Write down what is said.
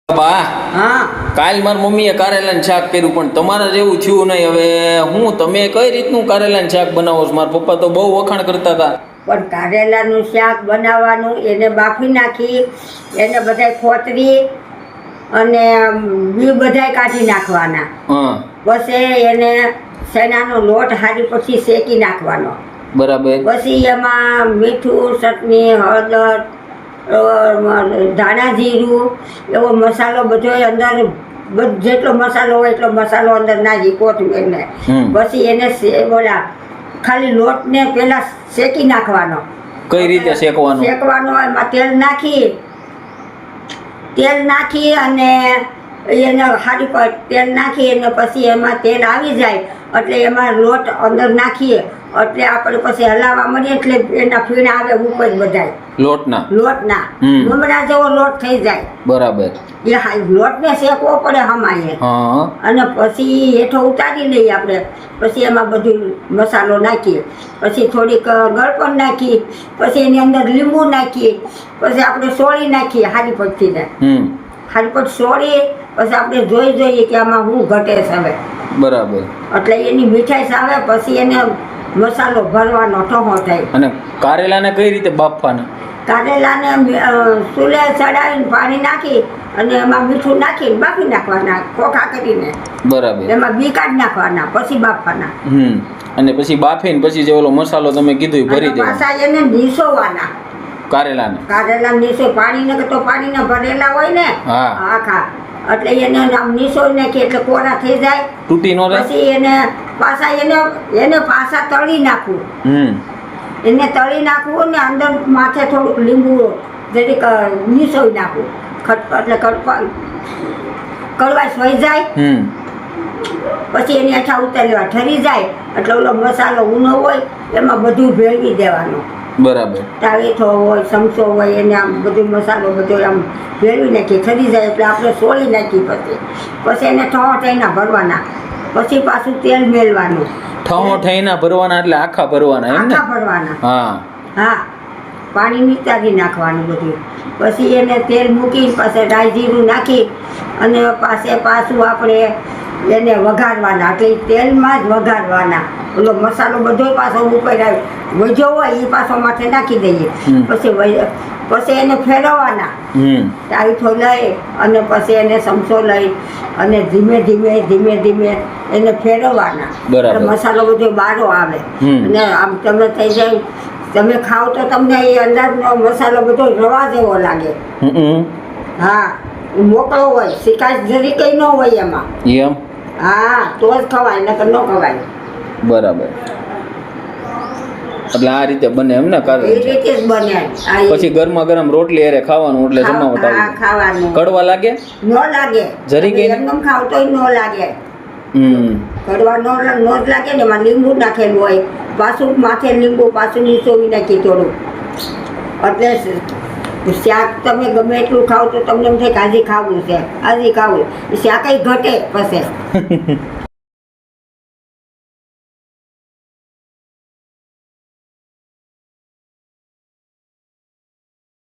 બા હા કાલ મારી મમ્મીએ કારેલાનું શાક કર્યું પણ તમારા જેવું થયું નહીં. હવે હું તમે કઈ રીતનું કારેલાનું શાક બનાવો છો? મારા પપ્પા તો બહુ વખાણ કરતા હતા. પણ કારેલાનું શાક બનાવવાનું, એને બાફી નાખી, એને બધાય ખોતરી અને બી બધાય કાઢી નાખવાના. હા પછી એને શેણાનો લોટ હારી પછી શેકી નાખવાનો. બરાબર. પછી એમાં મીઠું, ચટણી, હળદર, ધાણા જીરું એવો મસાલો બધો અંદર, જેટલો મસાલો હોય એટલો મસાલો અંદર નાખી કોથમીરને. પછી એને ખાલી લોટને પેલા શેકી નાખવાનો. કઈ રીતે શેકવાનો? શેકવાનો એમાં તેલ નાખી અને એને હારી પર તેલ નાખી અને પછી એમાં તેલ આવી જાય એટલે એમાં લોટ અંદર નાખીએ એટલે આપણે પછી હલાવવા મળીએ એટલે એના ફીણા આવે ઉપર બધાય લોટના મમરા જેવો લોટ થઈ જાય. બરાબર. એ લોટને શેકવો પડે હમાઈએ. હા. અને પછી હેઠો ઉતારી લઈએ આપણે. પછી એમાં બધું મસાલો નાખીએ, પછી થોડીક ગળપણ નાખી, પછી એની અંદર લીંબુ નાખીએ, પછી આપણે સોળી નાખીએ હારી પટ્ટીને. હારી પટ્ટી સોળી પછી આપણે જોઈએ કે આમાં શું ઘટે છે હવે. બરાબર. એટલે એની મીઠાઈ આવે પછી એને મસાલો ભરવાનો ઠોહો થાય. અને કારેલાને કઈ રીતે બાફવાના? કારેલાને ચૂલે ચડાવીને પાણી નાખી અને એમાં મીઠું નાખીને બાફી નાખવાના ખોખા કરીને. બરાબર. એમાં બી કાઢી નાખવાના પછી બાફવાના. અને પછી બાફીને પછી જે ઓલો મસાલો તમે કીધું ભરી દેવાનો. પાછા એને નીસોવાના કારેલા નીસો. પાણીને તો પાણીના ભરેલા હોય ને આખા, એટલે એને આમ નીસોઈ નાખી એટલે કોરા થઈ જાય, તૂટી ન જાય. પછી એને પાછા તળી નાખવું. એને તળી નાખવું ને અંદર માથે થોડુંક લીંબુ જરીક નીસોઈ નાખવું એટલે કડવાશ વહી જાય. પછી એની અઠા ઉતારવા ઠરી જાય એટલે ઓલો મસાલો ઊનો હોય એમાં બધું ભેળવી દેવાનો. બરાબર. તાવેથો હોય, ચમચો હોય, એને આમ બધું મસાલો બધો આમ ભેળવી નાખી ઠરી જાય એટલે આપણે સોળી નાખી. પછી એને ઠો ઠઈના ભરવાના. પછી પાછું તેલ મેળવાનું. ઠો ઠઈના ભરવાના એટલે આખા ભરવાના એમ ને? આખા ભરવાના. હા. પાણી નીતારી નાખવાનું બધું. પછી એને તેલ મૂકી પછી રાઈ જીરું નાખી અને પાછું આપણે એને વઘારવાના. એટલે તેલમાં જ વઘારવાના. ઓલો મસાલો બધો પાછો ઉપર વજો હોય એ પાછો માથે નાખી દઈએ. પછી એને ફેરવવાના ટાઈઠો લઈ અને પછી એને ચમચો લઈ અને ધીમે ધીમે એને ફેરવવાના. મસાલો બધો બારો આવે અને આમ તમે થઈ જાય, તમે ખાવ તો તમને એ અંદરનો મસાલો બધો રવા જેવો લાગે. હા, મોકળો હોય, શિકાયત જરી કઈ ન હોય એમાં. હા, તો જ ખવાય, નકર ન ખવાય. બરાબર. એટલે આ રીતે બને એમ ને? એ રીતે જ બને. પછી ગરમા ગરમ રોટલી અરે ખાવાનું એટલે જમાવટ આવે. ખાવાનું. કડવા લાગે? ન લાગે. જરી કે એકદમ ખાવ તોય ન લાગે. કડવા ન જ લાગે ને. એમાં લીંબુ નાખેલું હોય, પાછું માથે લીંબુ પાછું નીચોવી નાખી થોડું. એટલે શાક તમે ગમે એટલું ખાવ તો તમને એમ થાય કે આજે ખાવું છે, આજે ખાવું. શાક ઘટે પછી